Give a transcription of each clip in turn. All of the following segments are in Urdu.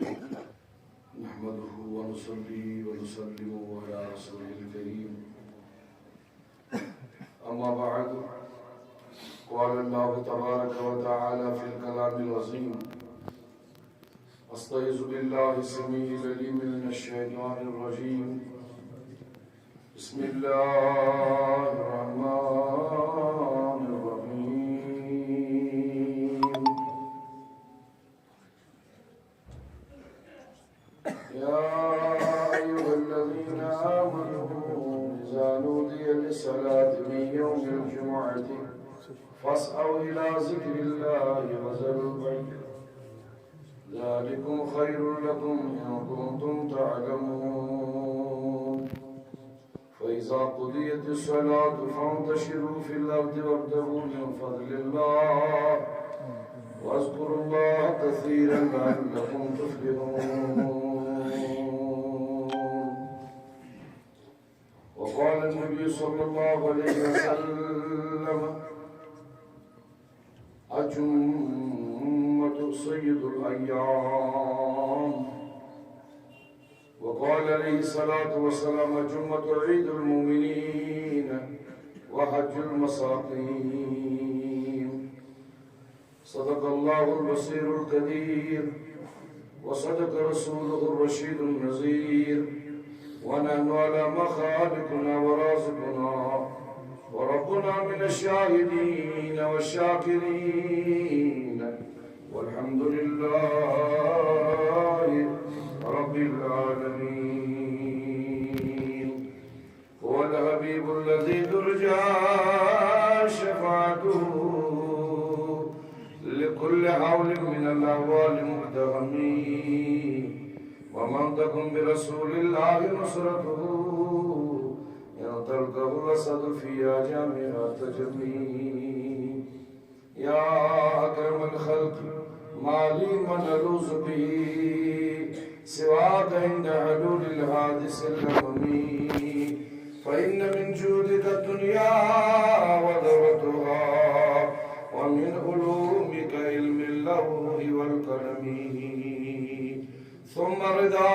نحمده ونصلي ونسلم على رسوله الكريم أما بعد قال الله تبارك وتعالى في الكلام العظيم أستعيذ بالله السميع العليم من الشيطان الرجيم بسم الله الرحمن الرحيم يا أيها الذين آمنوا إذا نودي للصلاة من يوم الجمعة فاسعوا إلى ذكر الله وذروا البيع ذلكم خير لكم إن كنتم تعلمون فإذا قضيت الصلاة فانتشروا في الأرض وابتغوا من فضل الله واذكروا الله كثيرا لعلكم تفلحون. وقال النبي صلى الله عليه وسلم الجمعة سيد الأيام. وقال عليه الصلاة والسلام الجمعة عيد المؤمنين وحج المساكين. صدق الله البصير القدير وصدق رسوله الرشيد النذير ونحن على مخالقنا ورازقنا وربنا من الشاهدين والشاكرين والحمد لله رب العالمين. هو الحبيب الذي ترجى شفاعته لكل حول من الأهوال مقتحمين. ومن تكن برسول الله نصرته تلقه الأسد في جامعة تجمي. يا أكرم الخلق ما لي من ألوذ به سواك عند حلول الحادث الأممي. فإن من جودك الدنيا وذرتها ومن علومك علم اللوح والقلم. ثم رضا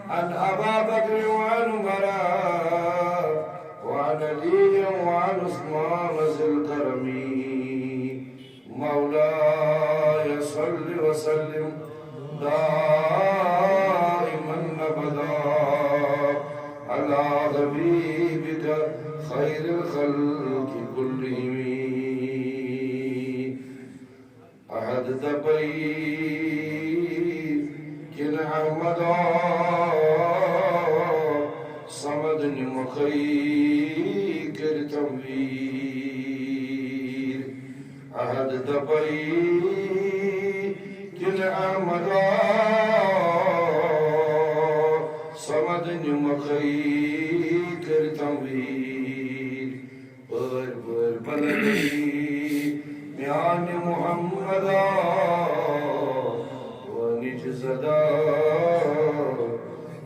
عن أبا بكر وعن عمر وعن علي وعن عثمان ذي الكرم. مولاي صل وسلم دائما أبدا على حبيبك خير الخلق كلهم. أحد كن أحمدا صمد مخي كرتموير. أحد كن أحمدا صمد مخي كرتموير. بر بلدي میان محمدا زدا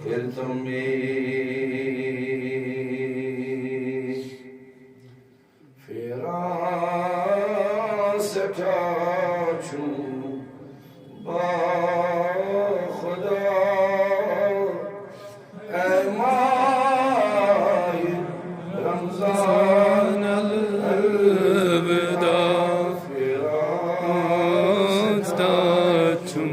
کرتمی فراست چون با خدا ای ماه رمضان الوداع فراست چون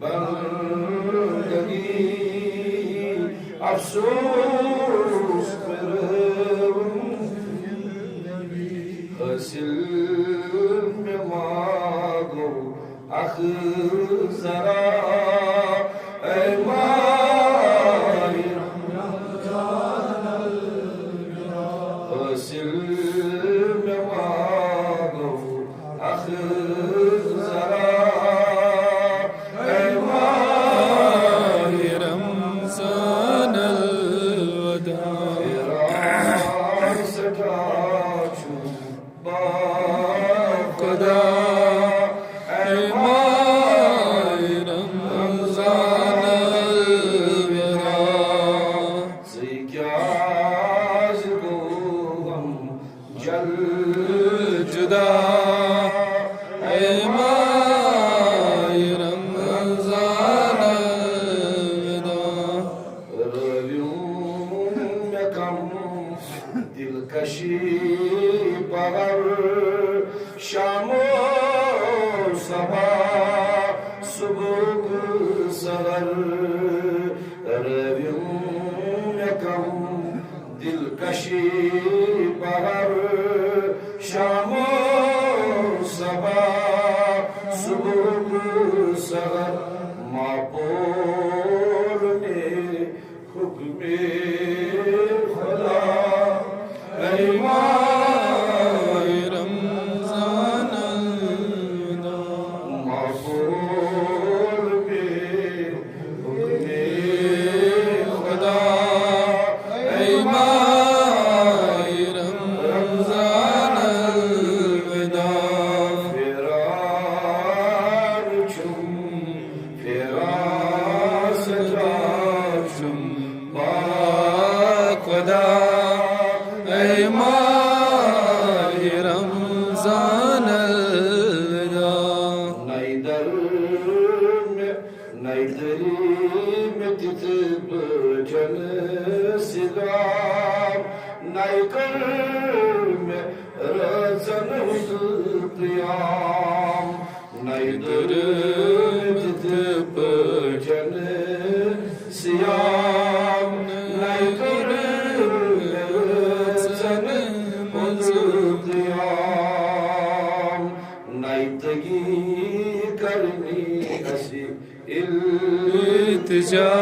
بندگی افسوس کروں حاصل میں مانگو اخ ذرا اے ماہی حاصل میں مانگو اخ ذرا اے ماہی رمضان الوداع سٹا چھو با خدا اے ماہی رمضان الوداع سے کیا کو ہم جل جدا اے ماہی رمضان الوداع رویوں میں کم دلکشی پہر شام و صبح صبح سحر رویوں میں کم دلکشی پہر شام و صبح صبح سحر ماپور میں حکم خدا اے ماہی رمضان الوداع ماپور میں حکم خدا اے ماہی رمضان الوداع فیران چم فیران سجا چم با خدا اے ماہی رمضان الوداع نئی دری میں تتب جن سدام نئی کر میں رزن قیام نئی در تتب جن سیام نئی کر میں رزن قیام نئی تگی کرنی اسی التجا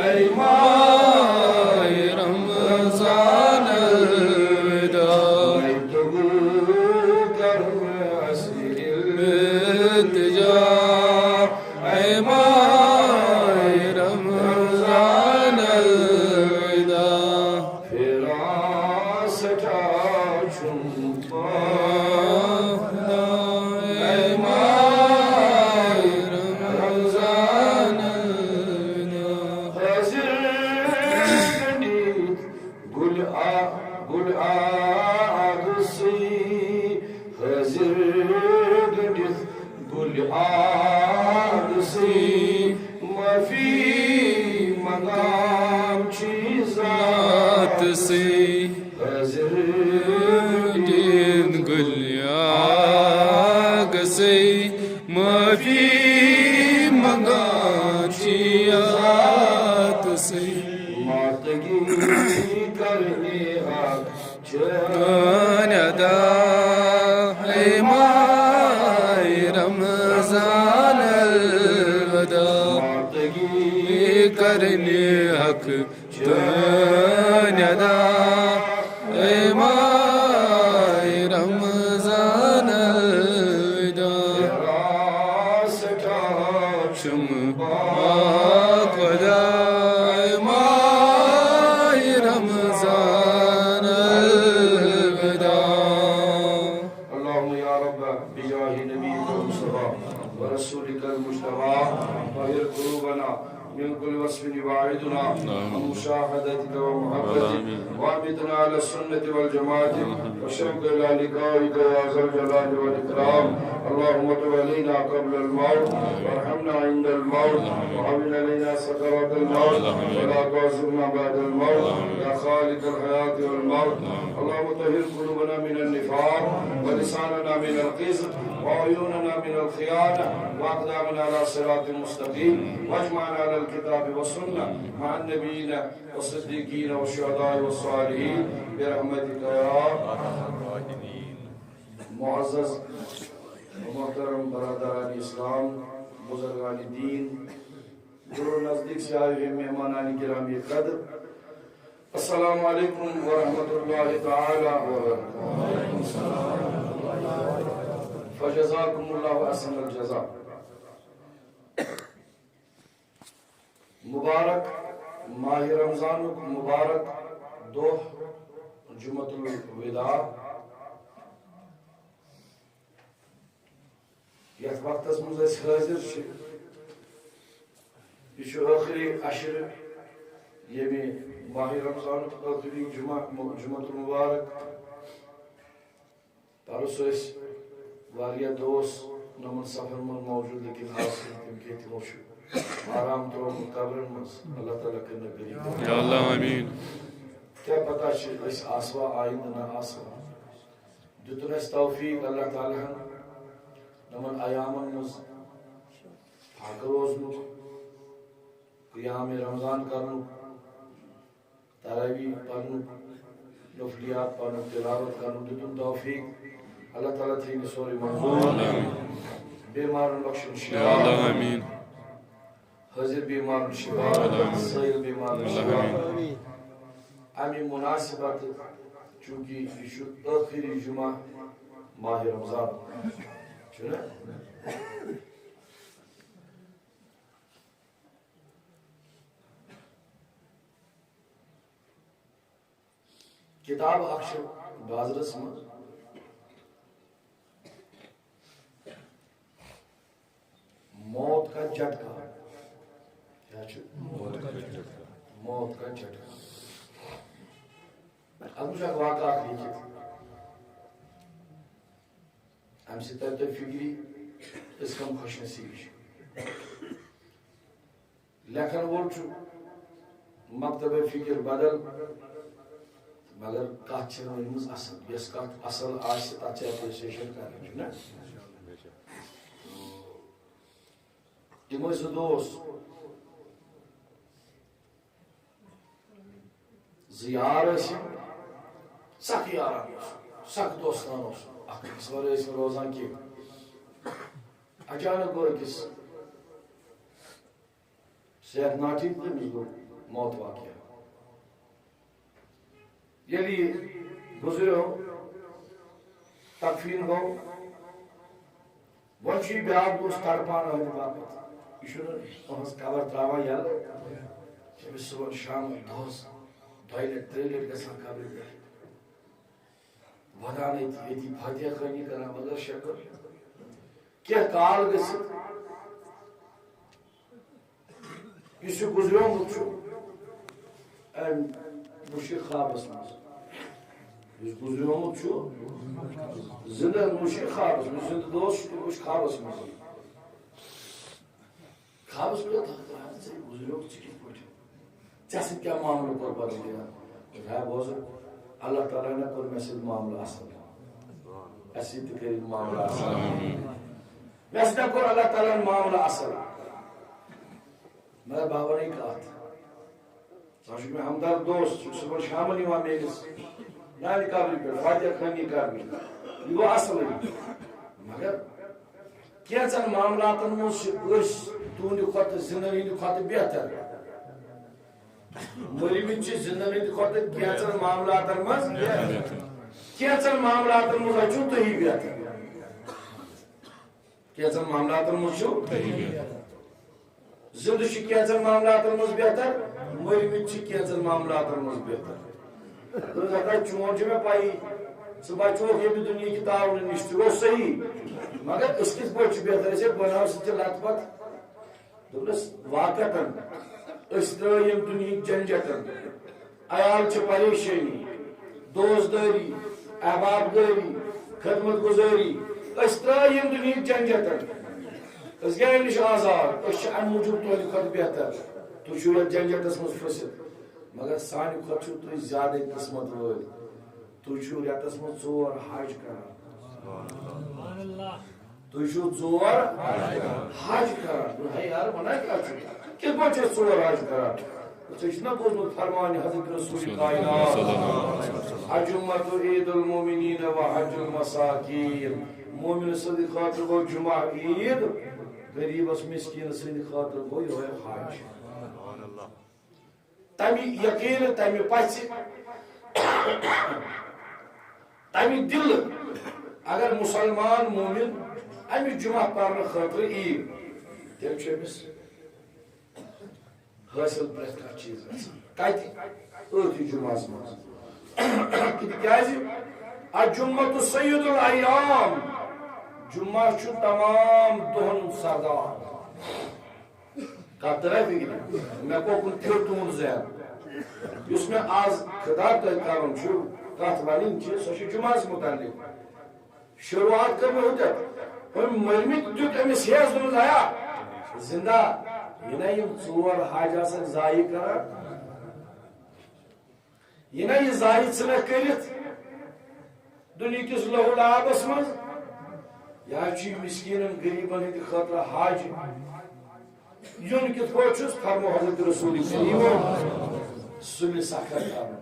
اے ماہی رمضان الوداع نئی تگو کرنی اسی التجا اے ماہی رمضان الوداع پھرا سٹا چھم اے ماہی رمضان الوداع حاضر گل آگ سی حاضر گل آگ سی مفی مقام چیزات سی حاضر گل آگ سی مفی مقام چیزات سی ماتگی کرنے حق جان ادا اے ماہی رمضان الوداع ماتگی کرنے حق جان ادا اے ماہی رمضان الوداع سٹا چم با خدا اے ماہی رمضان الوداع اللہم یا رب بجاہ نبیک المصطفیٰ ورسولک المجتبی طہر قلوبنا من كل وصف يباعدنا عن مشاهدتك ومحبتك وامتنا على السنة والجماعة وشوق إلى لقائك يا ذا الجلال والإكرام اللهم تب علينا قبل الموت وارحمنا عند الموت وهون علينا سكرات الموت ولا تعذبنا بعد الموت يا خالق الحياة والموت اللهم طهر قلوبنا من النفاق ولساننا من الكذب وعيوننا من الخيانة وأقدامنا على صراط مستقيم واجمعنا على الكتاب والسنة مع النبيين والصديقين والشهداء والصالحين برحمتك يا معزز محترم برادران اسلام بزرگان دین جو نزدیک سے آئے ہوئے مہمانان گرامی قدر السلام علیکم ورحمۃ اللہ تعالی وبرکاتہ فجزاکم اللہ احسن الجزاء مبارک ماہ رمضان مبارک دو جمعۃ الوداع یت وقتس مز حاضر یہ آخری عشر یمی ماہ رمضان آخری جمعۃ المبارک پرس واریاہ دوست نمن سفر من موجود لیکن حاصل تم کے تمو آرام تروم قبرن مز اللہ تعالیٰ کرنے قریب یا اللہ آمین کیا پتہ اس آسوا آئند نہ آسوا دیتن اس توفیق اللہ تعالیٰ نمن ایامن مز پاک روزنک قیام رمضان کرنک تراویح پڑھنک نفلیات پڑھنک تلاوت کرنک دیتن توفیق اللہ تعالیٰ تھینی سوری منظور بیمارن بخشن یا اللہ شفا آمین حاضر بیمارن شفا سائر بیمارن شفا امی مناسبت چونکہ یہ آخری جمعہ ماہ رمضان چنا کتاب اکشر بازرس من موت کا جھٹکا موت کا جھٹکا اب مجھے واقعات لکھت ہم سے تحت فکری اس کم خوش نصیب لیکن وہ مکتب فکر بدل مگر کات چھنوز اصل یس کات اصل آس تات اپریسیشن کریں نا تم ٲسۍ زٕ دوس زٕ یار ٲسۍ سخ یاران سخ دوستان اوس اکھ أکِس ورٲے ٲسۍ نہٕ روزان کینٛہہ اچانک گوٚو أکِس صحت ناٹھیٖک تٔمِس گوٚو موت واقعہ ییٚلہِ یہِ گُزریو تکفیٖن گوٚو وۄنۍ چھُ یہِ بیٛاکھ دوست تڑپان أہنٛدِ باپتھ یہ تہذ قبر تراوان یلہٕ أمِس صبحن شام دۄہس دۄیہِ لٹہِ ترٛیٚیہِ لٹہِ گژھان قبرِ پٮ۪ٹھ ودان ییٚتی فاتحہ خٲنی کران مگر شکر کینٛہہ کال گٔژھِتھ یُس یہِ گُزریومُت چھُ أمۍ وٕچھ یہِ خوابس منٛز یُس گُزریومُت چھُ زندٕ وٕچھ یہِ خوابس منٛز زندٕ دوس چھُ تٔمۍ وٕچھ خوابس منٛز خوابس پہ گزریو کت پہ ژےٚ سۭتۍ کیٛاہ معاملہٕ کوٚر پروردگار بوز اللہ تعالیٰ نے کوٚر مےٚ سۭتۍ معاملہٕ اصل اَسہِ سۭتۍ تہِ کٔرِن معاملہٕ اصل مےٚ سۭتۍ کوٚر اللہ تعالیٰ ہن معاملہٕ اصل مگر بہٕ وَنَے کتھ سُہ چھُ مےٚ ہمدرد دوست چھُ صُبحن شامن یِوان میٲنِس میانہِ قبرِ پٮ۪ٹھ فاتحہ خٲنی کرنہِ یہِ گوٚو اصلٕے مگر کینٛژن معاملاتن منٛز چھِ تہنٛدِ کھۄتہٕ زِندن ہٕنٛدِ کھۄتہٕ بہتر مٔرمٕتۍ چھِ زِندن ہٕنٛدِ کھۄتہٕ کینٛژن معاملاتن منٛز کینٛژن معاملاتن منٛز چھُو تُہی بہتر کینٛژن معاملاتن منٛز چھُو زِندٕ چھِ کینٛژن معاملاتن منٛز بہتر مٔرمٕتۍ چھِ کینٛژن معاملاتن منٛز بہتر چون چھُ مےٚ پَیی ژٕ بچوکھ ییٚمہِ دُنیہِکہِ تاونہٕ نِش تہِ گوٚو صحیح مگر أسۍ کِتھ پٲٹھۍ چھِ بہتر أسۍ ہے بناو سۭتۍ چھِ لت پت دوٚپنس واقعتن أسۍ درٛاے ییٚمہِ دُنیہِکۍ جنجٹن عیال چھِ پریشٲنی دوستدٲری احباب دٲری خدمت گزٲری أسۍ درٛاے ییٚمہِ دُنیہِکۍ جنجٹن أسۍ گٔے اَمہِ نِش آزاد أسۍ چھِ اَمہِ موٗجوٗب تُہنٛدِ کھۄتہٕ بہتر تُہۍ چھِو یتھ جنجٹس منٛز پھٔسِتھ مگر سانہِ کھۄتہٕ چھِو تُہۍ زیادَے قٕسمت وٲلۍ تُہۍ چھِو رٮ۪تس منٛز 4 حج کران تُہۍ چھِو ژور حج کران ہے یار وَنان کیٛاہ چھُ کِتھ پٲٹھۍ چھِ ژور حج کران ژےٚ چھُنا بوٗزمُت فرمان حضرت رسول کائنات حج اُمت عید المومنین و حج المساکین مومن سٕنٛدِ خٲطرٕ گوٚو جمعہ عید غریٖبس مسکیٖن سٕنٛدِ خٲطرٕ گوٚو یِہوے حج تمہِ یقیٖن تمہِ پژھِ تمہِ دِلہٕ اگر مسلمان مومن امہِ جمعہ پرنہٕ خٲطرٕ یی تیٚلہِ چھُ أمِس حٲصِل پرٛٮ۪تھ کانٛہہ چیٖز گژھان کتہِ أتھۍ جمعہس منٛز تِکیٛازِ الجمعۃ سید الایام جمعہ چھُ تمام دۄہن سردار کتھ ترٛایہِ فِکرِ مےٚ کوٚرکُن پھِر تُہُنٛد ذہن یُس مےٚ آز خطاب تۄہہِ کرُن چھُ کتھ ونٕنۍ چھِ سۄ چھِ جمعہس متعلق شروعات کٔر مےٚ ہُتٮ۪تھ وۄنۍ مٔرمٕتۍ دیُت أمِس ہیٚس دوٚپمَس ہیا زندہ یہِ نا یِم ژور حج آسان ضایع کران یہِ نا یہِ ضایع ژھٕنکھ کٔرِتھ دُنہِکِس لہو لعابس منٛز یا چھُ یہِ مسکیٖنن غریٖبن ہٕنٛدِ خٲطرٕ حج یُن کِتھ پٲٹھۍ چھُس فرمو حضرت رسول کریٖمو سُلہِ سکھر کرُن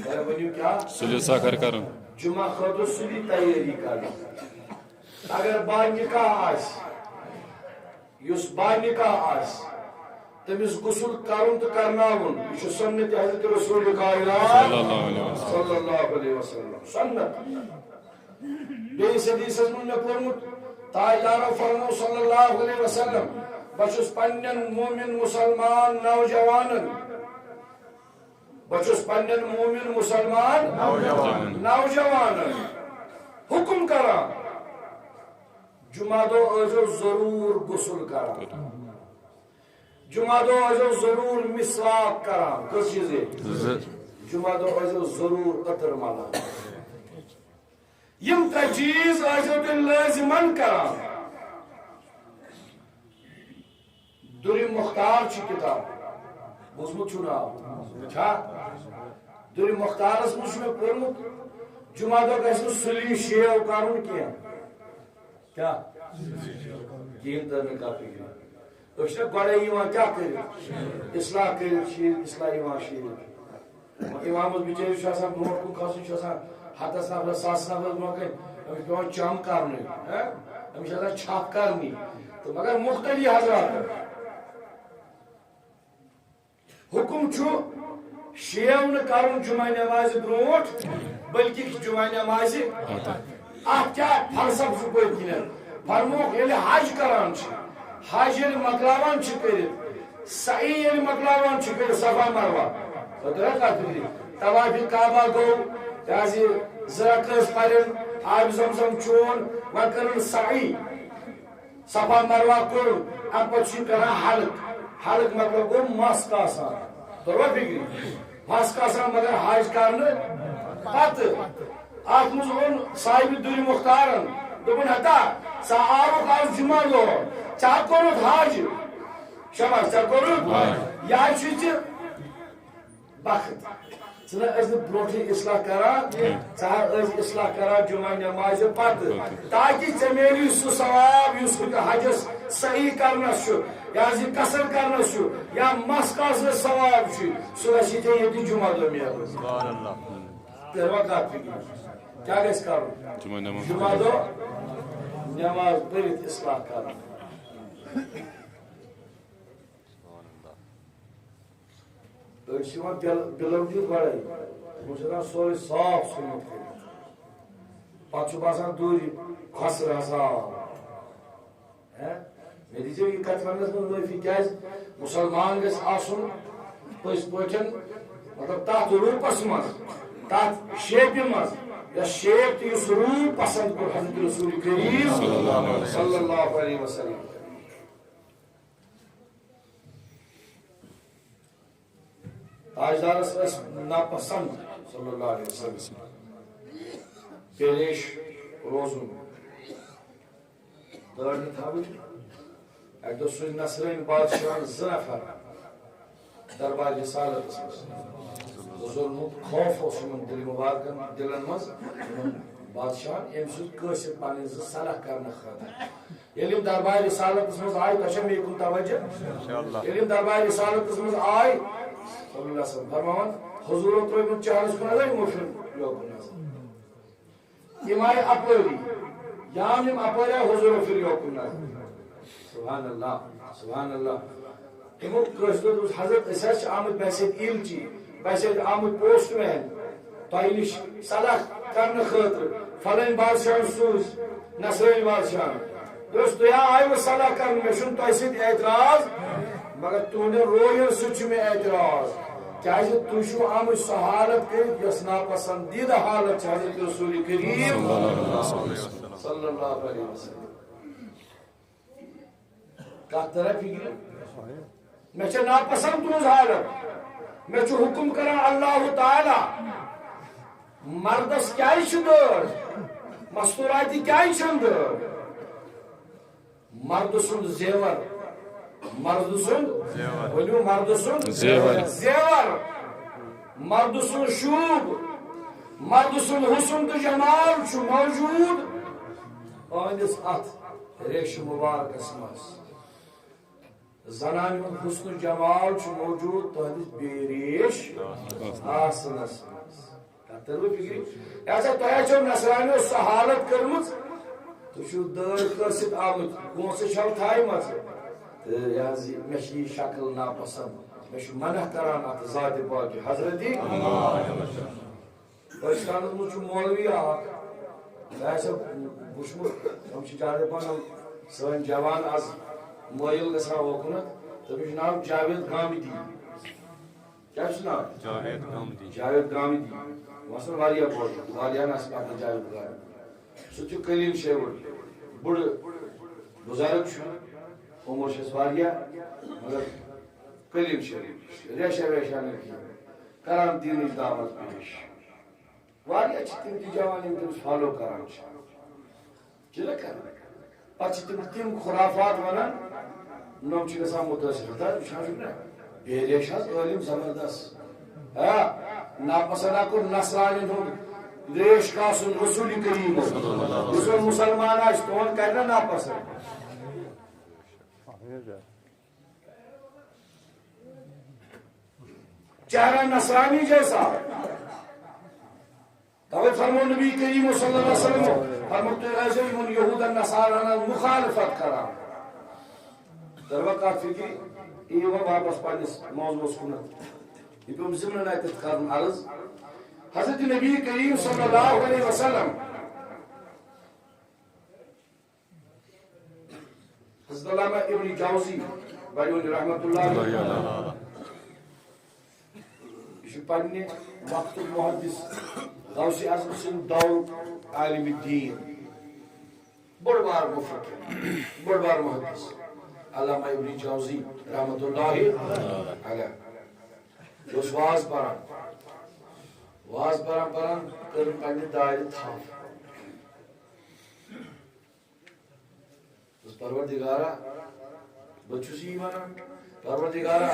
تۄہہِ ؤنِو کیٛاہ سُلہِ سکھر کرُن جمعہ خٲطرٕ سُلی تیٲری کرٕنۍ اگر بانِکاہ آسہِ یُس بانِکاہ آسہِ تٔمِس غسل کرُن تہٕ کرناوُن یہِ چھُ سنت حضرت رسول کائنات صلی اللہ علیہ وسلم سنت بیٚیِس حدیثس منٛز مےٚ پوٚرمُت تاجدارو فرمو صلی اللہ علیہ وسلم بہٕ چھُس پننٮ۪ن مومن مسلمان نوجوانن بہٕ چھُس پننٮ۪ن مومن مسلمان نوجوانن حکم کران جمعہ دۄہ ٲسۍزیو ضروٗر غسل کران جمعہ دۄہ ٲسۍزیو ضروٗر مسواک کران کٔژ چیٖز جمعہ دۄہ ٲسۍزیو ضروٗر عطر ملان یِم ترٛےٚ چیٖز ٲسۍزیو تُہۍ لٲزِمن کران دُرِ مختار چھِ کِتاب بوٗزمُت چھُو ناو چھا دُرِ مختارس منٛز چھُ مےٚ پوٚرمُت جمعہ دۄہ گژھِ نہٕ سُلی شیو کرُن کینٛہہ کیٛاہ کِہیٖنۍ تر نہٕ کتھ فِکرِ أسۍ چھِنا گۄڈے یِوان کیٛاہ کٔرِتھ اصلاح کٔرِتھ شیٖرِتھ اصلاح یِوان شیٖرِتھ اِمامس بِچٲرِس چھُ آسان برونٛٹھ کُن کھسُن چھُ آسان ہتس نفرس ساسس نفرس برونٛہہ کَنہِ أمِس پیٚوان چم کرنُے أمِس چھِ آسان چھپ کرنی تہٕ مگر مختلف حضرات حکم چھُ شیو نہٕ کرُن جمعہ نمازِ برونٛٹھ بلکہِ جمعہ نمازِ اتھ کیٛاہ فلسفہٕ چھُ پٔتۍ کِنۍ فرموکھ ییٚلہِ حج کران چھِ حج ییٚلہِ مۄکلاوان چھِ کٔرِتھ سعی ییٚلہِ مۄکلاوان چھِ کٔرِتھ صفا مروہ طواف کعبہ گوٚو کیٛازِ زٕ رکٲژ پرن آبِ زمزم چون وۄنۍ کٔرٕن سعی صفا مروہ کوٚرُن امہِ پتہٕ چھُ کران حلق حلق مطلب گوٚو مس کاسان توٚروا فِکرِ مس کاسان مگر حج کرنہٕ پتہٕ اتھ منٛز ووٚن صاحبِ دُرِ مختارن دوٚپُن ہتا ژٕ آوُکھ آز جمعہ دۄہ ژےٚ کوٚرُتھ حج شاباش ژےٚ کوٚرُتھ یا چھُے ژےٚ بخت ژٕ نہ ٲسۍ نہٕ برونٛٹھٕے اصلاح کران ژٕ ٲسۍ اصلاح کران جمعہ نمازِ پتہٕ تاکہِ ژےٚ میلی سُہ ثواب یُس حجس صحیح کرنس چھُ یا زِ قصر کرنس چھُ یا مس کاسنس ثواب چھُ سُہ گژھِ ژےٚ ییٚتہِ جمعہ دۄہ میلُن تروا کتھ فِکرِ کیٛاہ گژھِ کرُن جمعہ دۄہ نماز پٔرِتھ اصلاح کرُن أڑۍ چھِ یِوان بِلو دِتھ گۄڈے تِمو چھُ آسان سورُے صاف ژھُنمُت کٔرِتھ پتہٕ چھُ باسان دوٗرِ کھۄسہٕ حساب مےٚ دِژیو یہِ کتھ وننس منٛز معٲفی کیٛازِ مسلمان گژھِ آسُن پٔزۍ پٲٹھۍ مطلب تتھ روٗپس منٛز تتھ شیپہِ منٛز یۄس شیپ تہٕ یُس روٗپ پسنٛد کوٚر حضرت رسول کریم صلی اللہ علیہ وسلم تاجدارس ٲس ناپسنٛد صلی اللہ علیہ وسلم پیش روزُن دٲڑ نہٕ تھاوٕنۍ اکہِ دۄہ سوٗزۍ نصرٲنۍ بادشاہن 2 نفر دربار رسالتس منٛز بُزرگُک خوف اوس یِمن دِلہِ مُبارکن دِلن منٛز بادشاہ امس قصر پن صلاح کرنے خاطر یل دربار رسالت مز آئی تہ میکن توجہ یل دربار رسالت مز آئی صلی اللہ علیہ وسلم فرمان حضور ترمت چہرس کن مشن یوکن یم آئی اپری یام اپر حضور پھر یوکن سبحان اللہ سبحان اللہ تمو قصر حضرت اس آمد بحثیت ایلچی بحثیت آمد پوسٹ مین تہ نش صلاح کرنے خاطر فلن بادشاہ سوز نصرانی بادشاہ دوست یا آئی صلاح کرنے میں چھن تہ سۭتۍ اعتراض مگر تہندین روین سۭتۍ چھُ مےٚ اعتراض کیازِ تُہۍ چھِو آمٕتۍ سۄ حالت کٔرِتھ یۄس ناپسندیدہ حالت چھِ حضرت رسول کریم صلی اللہ علیہ وسلم کتھ طرح فکر مےٚ چھےٚ ناپسند تُہنٛز حالت مےٚ چھُ حکم کران اللہ تعالیٰ مردس کیا دٲڑ مستورات کیا دٲڑ مرد سند زیور مرد سند ونیو مرد سند زیور مرد سند شوب مرد سند حسن تو جمال چھُ موجود اہندس ات ریش مبارکس مز زنان ہند حسن جمال چھُ موجود تہندس بے ریش آسنس لہذا تہ نصرانیو سہ حالت کرمز تھی دٲڑ کٔرِتھ آمت پونسہٕ چھو تھایمژ تو مے یہ شکل ناپسند مے منع کران ات ذات پاک حضرت پاکستانس مز مولوی اکھ وچھمت تم زیادہ پہن سن جوان آز مٲیل گژھان اوکُنتھ تٔمِس چھُ ناو جاوید گامدی کیا ناو جاوید گامدی مثلا واریاہ بوڑ واریاہ نس پتہ جاوید گامدی سہ کلیم شیوڑ بڑ بزرگ عمر چھس واریاہ مگر کلیم شیوڑ ریشا ویشا نہ کران دینٕچ دعوت پیش واریاہ چھ تم تہ جوان یم تٔمِس فالو کران چھ کران پتہ تم خرافات ونان نم چھ گژھان متاثر وچھان بے ریش عالم زبردست ناپسند کور نصرانی ہند ریش کاسن رسول کریم اس مسلمان آج تون کرنا ناپسند چہرہ نصرانی جیسا توے فرمو نبی کریم صلی اللہ علیہ وسلم فرموتے من یہود النصارى مخالفت کرا در وقت فکر یہ واپس پنس موضوع کنت یہ پم ضمن اتت کرن عرض حضرت نبی کریم صلی اللہ علیہ وسلم حضرت علامہ ابن جوزی بریون رحمت اللہ علیہ یہ پنہ وقت محدث غوث اعظم سن دور عالم الدین بڑ بار مفکر بڑ بار محدث علامہ ابن جوزی رحمت اللہ علیہ اس واز پران کر پنہ دائر تھاپ اس پروردگارا بچوس یہ ونان پروردگارا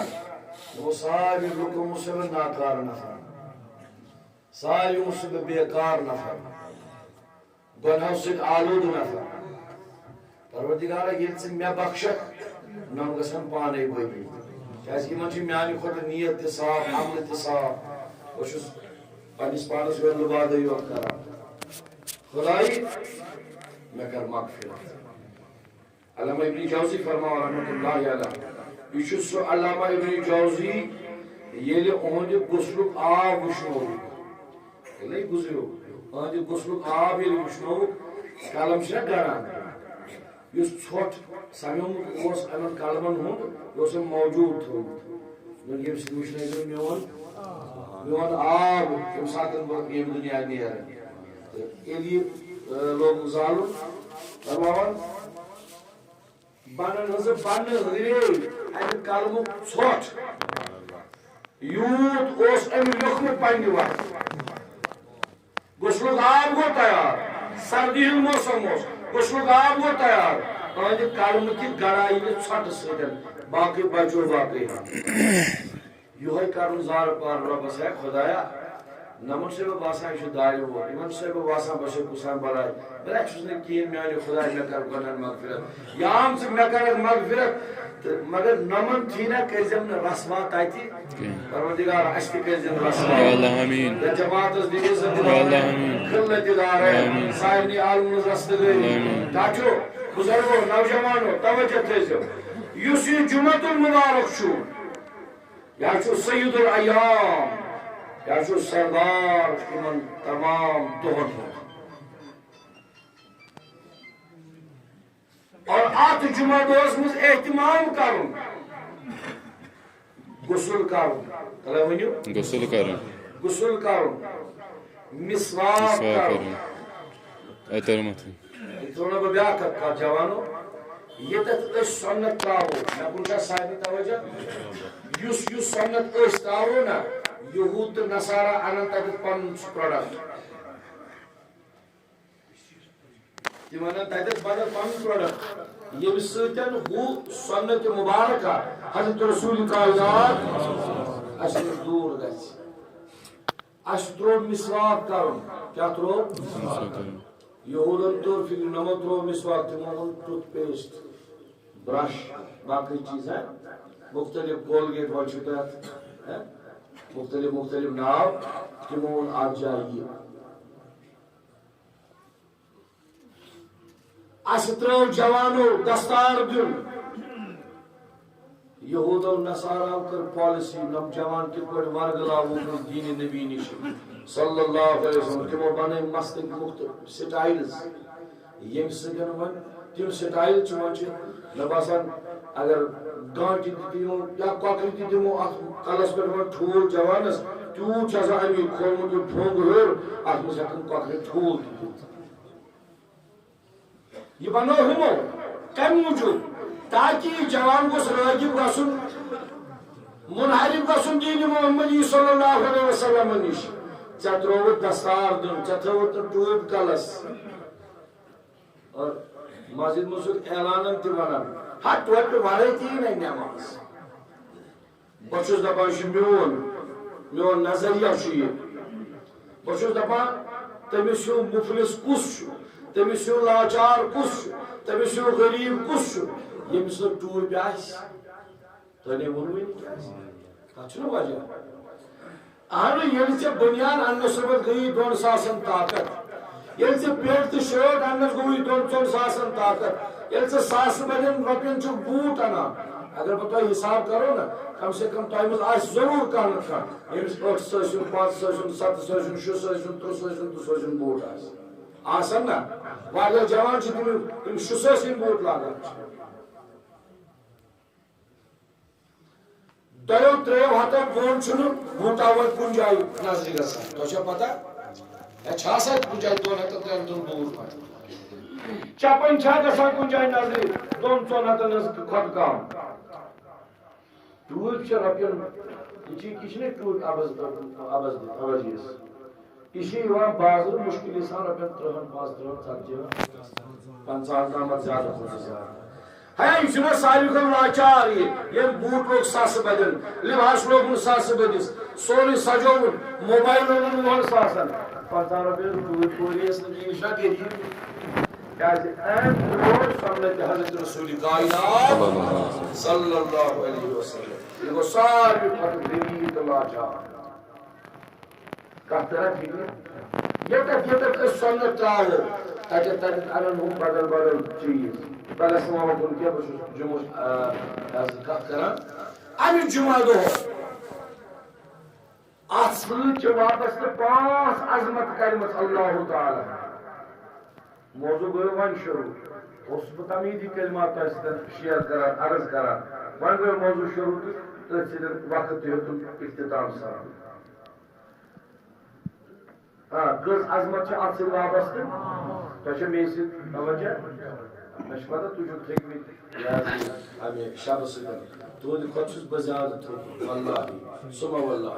وہ ساری لوگوں مسلم ناکار نفر ساری مسلم بیکار نفر گناہ سے آلود نفر پروردگارا یہ سے میں بخشت نم گسن پانے بھئی کیاز کہ من میانی خود نیت تہ صاف عمل تہ صاف بس پنس پانس لبادہ یوت کران خدائی میں کر مغفرت علامہ ابن جوزی فرماو رحمت اللہ علیہ یہ سو علامہ ابن جوزی یل اہند غسلک آب وشنو یل گزریو اہند غسلک آب یل وشنو قلم چھ گران اس ژھوٹ سمیومت اوس امن قلمن ہند اس موجود تھومت یم سۭتۍ وٕچھنٲیزیو میون آب ییٚمہِ ساتہٕ بہٕ ییٚمہِ دُنیا نیرٕ تہٕ ییٚلہِ یہِ لوگ زالُن فرماوان بنن ہٕنٛزٕ بنہٕ ہٕرے امہِ قلمُک ژھوٹ یوٗت اوس أمۍ لیوٚکھمُت پننہِ وقتہٕ غسلُک آب گوٚو تیار سردی ہُنٛد موسم اوس غسلُک آب گوٚو تیار اہندِ قلمہٕ کہِ گڑایہِ ژھۄٹہٕ سۭتۍ باقٕے بچو باقٕے یہوے کرن زار پار رۄبس ہے خدایا نمن سے باسان یہ دارِ وول ان سے باسان بشر کسان بڑائی بلا چھس نے کین میانہ خدا مے کر گناہن مغفرت یام سے مے کر مغفرت مگر نمن تھی نہ کرزم رسوا تاتی پروردگار اس تہ کرزم رسوا یا اللہ آمین جماعت اس دی عزت یا اللہ آمین خلت دار سائنی عالم رست گئی تاچو بزرگو نوجوانو توجہ تھیزو یس یہ جمعۃ المبارک چھو یا چھو سید الایام یا چھو سردار من تمام دہن اور آت جمعہ دوس مز اہتمام کرن غسل کرن تلا ونیو غسل کرن مسواک کرن اتر مت تھوڑا بیا کر جوانو یہ تت سنت تراو نہ کچھ سائیں توجہ یس سنت اس تراو نا یہود نصارا انن تک پن پروڈکٹ تمہن تک بدل پن پروڈکٹ یہ سۭتن ہو سنت مبارکہ حضرت رسول کائنات اس دور گژھِ اس ترو مسواک کرن کیا ترو یہودن طور فکر نمو ترو مسواک تمہن ٹوتھ پیسٹ برش باقی چیز ہے مختلف کولگیٹ والشتات مختلف ناو تمون آج جائیے اسطرو جوانو دستار دن یہود و نصارا کر پالیسی نم جوان کی پر ورگلا وہ دین نبی نش صلی اللہ علیہ وسلم تمو بنے مست مختلف سٹائلز یم سگن ون تم سٹائل چون چھ لباسان اگر گانٹی دیمو یا کاکری دیمو کلس پر ٹھول جوانس تیوت چھ آسان امی کھولمت ٹھونگ ہر ات مز ہیکن کاکری ٹھول یہ بنو ہمو کم موجود تاکہ جوان کو راغب گژھن منحرف گژھن دین محمدی صلی اللہ علیہ وسلم نش ژے ترووت دستار دن ژے تھوت ٹوپ کلس اور مسجد مسجد اعلانن تہ ونان ہاتھ ٹوپ ورٲے تہ یی نہٕ نماز بہٕ چھُس دپان یہِ چھُ میون نظریہ چھُ یہِ بہٕ چھُس دپان تٔمِس ہیوٗ مُفلِس کُس چھُ تٔمِس ہیوٗ لاچار کُس چھُ تٔمِس ہیوٗ غریٖب کُس چھُ ییٚمِس نہٕ ٹوٗپۍ آسہِ تۄہہِ نے ووٚنوٕے نہٕ کیٛازِ تتھ چھُنہٕ وجہ اہنو ییٚلہِ ژےٚ بٔنیان اننس صبحس گٔیی 2 ساسن طاقت ییٚلہِ ژےٚ پٮ۪نٛٹ تہٕ شٲٹ اننس گوٚوٕے 2-3 ساسن طاقت ییٚلہِ ژےٚ ساسہٕ بٔدٮ۪ن رۄپین چھُکھ بوٗٹ انان اگر بہٕ تۄہہِ حساب کرو نا کم سے کم تۄہہِ منٛز آسہِ ضروٗر کانٛہہ نتہٕ کانٛہہ ییٚمِس 8 سٲسِن 5 سٲسِن 7 سٲسِن 6 سٲسِن 3 سٲسِن 2 سٲسِن بوٗٹ آسہِ آسن نا واریاہ جوان چھِ تِم 6 سٲسِن بوٗٹ لاگان دۄیو 3 ہتو بوٚڑ چھُنہٕ بوٗٹا وٲلۍ کُنہِ جایہِ نظرِ گژھان تۄہہِ چھا پتہ ہے چھا آسان کُنہِ جایہِ 2 ہتن 3 ہتن بوٗٹ چپن چھا گژھان کُنہِ جایہِ نظرِ 2-4 ہتن ہٕنٛز کھۄتہٕ کم ٹوٗپۍ چھِ رۄپین یہ چھِ نہٕ ٹوٗپۍ ابز اوجیس یہ چھِ یِوان بازرٕ مُشکِلی سان رۄپین 30-35 50 تامتھ زیادٕ کھۄتہٕ زیادٕ ہے یہ چھُنہ ساروی کھۄتہٕ لاچار یہ بوٗٹ لوگ ساسہٕ بٔدٮ۪ن لباس لوگُن ساسہٕ بٔدِس سورُے سجووُن موبایل اوٚنُن 10 ساسن 50 رۄپیَن ٹوٗپۍ پوٗری ٲس نہٕ یہِ چھا غریٖب کیازِ اَمہِ برونٛٹھ سمنت حضرت رسول کائنات صلی اللہ علیہ وسلم یہ گوٚو ساروی کھۄتہٕ غریٖب تہٕ لاچار کتھ طرح فکر ییٚتٮ۪تھ أسۍ سۄنت تراوو تتٮ۪تھ انن ہُم بدل بدل چیٖز پگہہ سماو کُن کینٛہہ بہٕ چھُس جموں کتھ کران امہِ جمعہ دۄہ اتھ سۭتۍ چھِ وابستہٕ 5 عظمت کرِمژ اللہ تعالیٰ موضوع گوٚو وۄنۍ شروع اوسُس بہٕ تمیٖدی کلمات تۄہہِ سۭتۍ شیر کران عرض کران وۄنۍ گوٚو موضوع شروع تہٕ تٔتھۍ سۭتۍ وقت تہِ ہیوٚتُن اختتام سان کٔژ عظمت چھِ اتھ سۭتۍ وابستہٕ تۄہہِ چھا مےٚ سۭتۍ توجہ مےٚ چھِ پتہ تُہۍ چھِو تھٔکمٕتۍ امہِ شبہٕ سۭتۍ تُہنٛدِ کھۄتہٕ چھُس بہٕ زیادٕ تھوٚکمُت واللہ سُمہ واللہ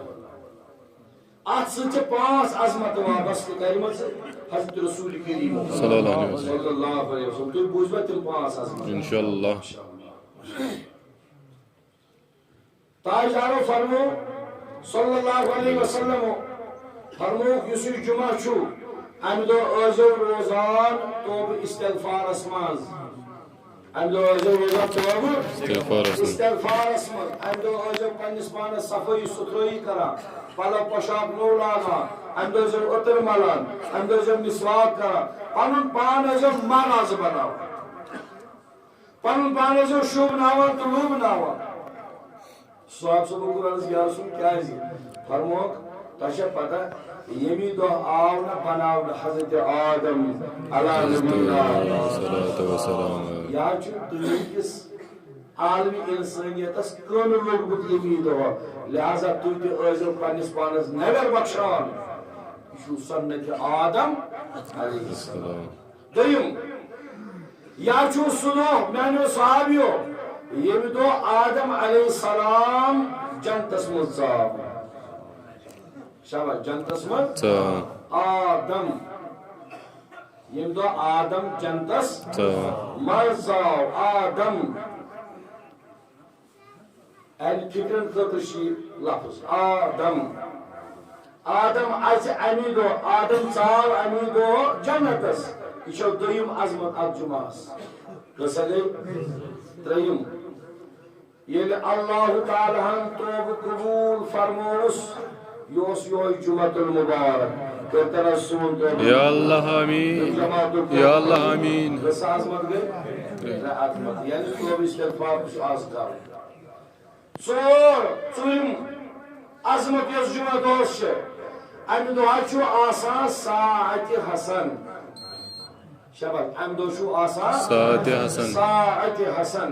اتھ سۭتۍ چھِ 5 عظمت وابستہٕ کرِمژ حضرت رسول کریم صلی اللہ علیہ وسلم تُہۍ بوٗزوا تِم 5 عظمت انشاءاللہ تاجدارو فرمو صلی اللہ علیہ وسلم فرموک یُس یہِ جمعہ چھُ اَمہِ دۄہ ٲسۍزیو روزان توبہٕ استغفارس منٛز اَمہِ دۄہ ٲسۍزیو روزان توبہٕ استغفارس منٛز اَمہِ دۄہ ٲسۍزیو پننِس پانس صفٲیی سُتھرٲیی کران پلو پۄشاک نوٚو لاگان اَمہِ دۄہ ٲسۍزیو اوٚتٕر ملان اَمہِ دۄہ ٲسۍزیو مسواک کران پنُن پان ٲسۍزیو مہرازٕ بناوان پنُن پان ٲسۍزیو شوٗبناوان تہٕ لوٗبناوان صاحب صٲبن کوٚر عرض یا رسول کیازِ فرموکھ تۄہہِ چھا پتہ ییٚمہِ دۄہ آو نہ بناونہٕ حضرت آدم علیٰ یا چھُ دُنہِکِس عالمی اِنسٲنیتس کٕن لوٚگمُت ییٚمہِ دۄہ لہذا تُہۍ تہِ ٲسۍزیو پننِس پانس نٮ۪بر بخشان یہِ چھُ سنتِ آدم علیہ السلام دوٚیِم یا چھُ سُہ دۄہ میانیو صحابیو ییٚمہِ دۄہ آدم علیہ السلام جنتس منٛز ژاو شاباش جنتس منٛز آدم ییٚمہِ دۄہ آدم جنتس منٛز ژاو آدم اہلِ فِکرن خٲطرٕ چھِ یہِ لفظ آدم آدم اَژِ اَمی دۄہ آدم ژاو اَمی دۄہ جنتس یہِ چھو دوٚیِم عظمت اتھ جمعہس کۭژاہ گٔے ترٛیٚیِم ییٚلہِ اللہ تعالیٰ ہن توبہٕ قبوٗل فرمووُس یہِ اوس یِہوے جُمعۃ المُبارک کٔرتن حظ سون توبہٕ یا اللہ آمیٖن یا اللہ آمیٖن کۭژاہ عظمت گٔے ترٛےٚ عظمت یعنی توبہٕ استغفار چھُ آز کرُن ژوٗرِم عظمت یۄس جُمعہ دۄہس چھِ اَمہِ دۄہ چھُ آسان ساعتِ حسن شاباش اَمہِ دۄہ چھُ آسان ساعتِ حسن ساعتِ حسن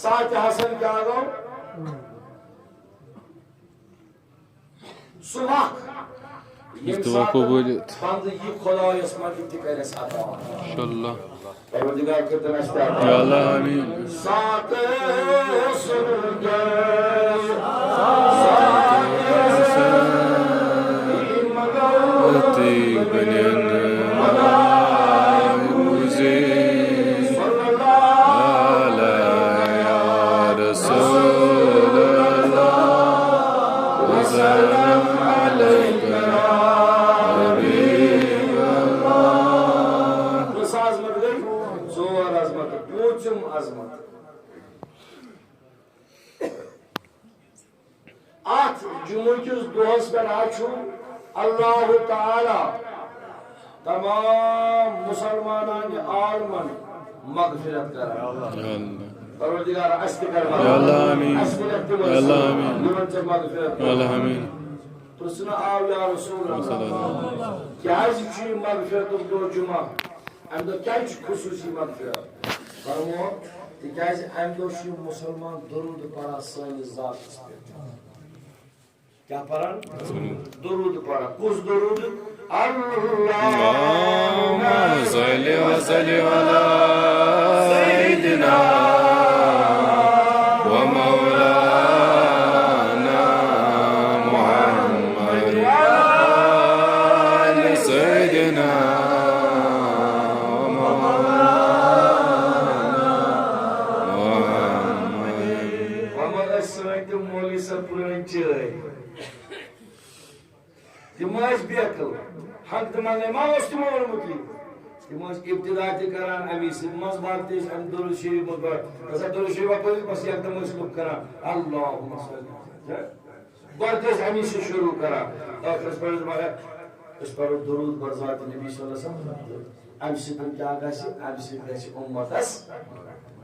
ساعتِ حسن کیٛاہ گوٚو سُہ وقت ییٚمہِ ساتہٕ بنٛدٕ یہِ خۄدایس منٛز تہِ کرٮ۪س عطا انشاءاللہ پروردگار کٔرتن اَسہِ تہِ عطا یا اللہ آمیٖن ساتھ جمعکِس دۄہس پٮ۪ٹھ چھُ اللہ تعالیٰ تمام مسلمانانہِ عالمن مغفرت کران پروردگار اَسہِ تہِ کر اَسہِ یِمن ژےٚ مغفرت پرژھنہٕ آو یا رسول اللہ کیازِ چھُ یہِ مغفرتُک دۄہ جمعہ اَمہِ دۄہ کیازِ چھُ خصوٗصی مغفرت فرمو تِکیازِ اَمہِ دۄہ چھُ مُسلمان درود پران سٲنِس ذاتس پٮ۪ٹھ کیا پران درود پران کُس درود اللہُمَّ صَلِّ وَسَلِّمْ عَلَىٰ سَيِّدِنَا وَمَوْلَانَا مُحَمَّدٍ وَعَلَىٰ سَيِّدِنَا وَمَوْلَانَا مُحَمَّدٍ وَمَا أَسْرَائِتُ مولوی صٲب پرٛٲنۍ چٲے تِم ٲسۍ بیکٕل حق تِمن ما اوس تِمو ووٚنمُت یہِ تِم ٲسۍ ابتدا تہِ کران امی سۭتۍ منٛزٕ باگ تہِ ٲسۍ امہِ درود شریٖف منٛز گژھان درود شریٖفا پٔرِتھ بس یکدم ٲسۍ لُکھ کران اللہُمَّ صَلِّ گۄڈٕ تہِ ٲسۍ امی سۭتۍ شروٗع کران ٲخرس پٮ۪ٹھ ٲسۍ مگر أسۍ پرو درود بر ذاتِ نبی صلی اللہ علیہ وسلم امہِ سۭتۍ کیٛاہ گژھِ امہِ سۭتۍ گژھِ اُمتس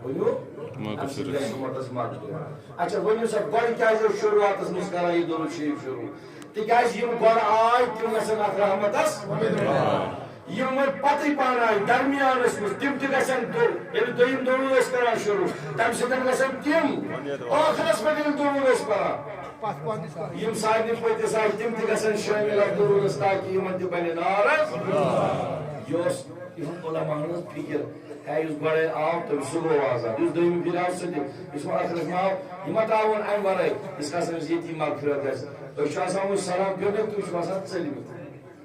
ؤنِو امہِ سۭتۍ گژھِ اُمتس مغفرت اچھا ؤنِو سا گۄڈٕ کیازِ ٲسۍ شروعاتس منٛز کران یہِ درود شریٖف شروٗع تِکیازِ یِم گۄڈٕ آے تِم گژھن اتھ رحمتس یِم وۄنۍ پتٕے پہن آے درمیانس منٛز تِم تہِ گژھن ییٚلہِ دوٚیِم درود ٲسۍ کران شروٗع تمہِ سۭتۍ گژھن تِم ٲخرس پٮ۪ٹھ ییٚلہِ درود ٲسۍ پران یِم سارنٕے پٔتِس آے تِم تہِ گژھن شٲمِل اتھ درودس تاکہِ یِمن تہِ بنہِ نارس یہِ اوس یِہُنٛد علماہن ہٕنٛز فِکر ہے یُس گۄڈے آو تٔمۍ سُہ گوٚو آزاد یُس دوٚیِم پھِرِ آو سُہ تہِ یُس وۄنۍ ٲخرس منٛز آو یہِ ما تراوُن امہِ ورٲے یِژھ کال أمِس ییٚتی مغفرت گژھِ أسۍ چھِ آسان وۄنۍ سلام پھِرنٕکۍ تُہۍ چھِو آسان ژٔلمٕتۍ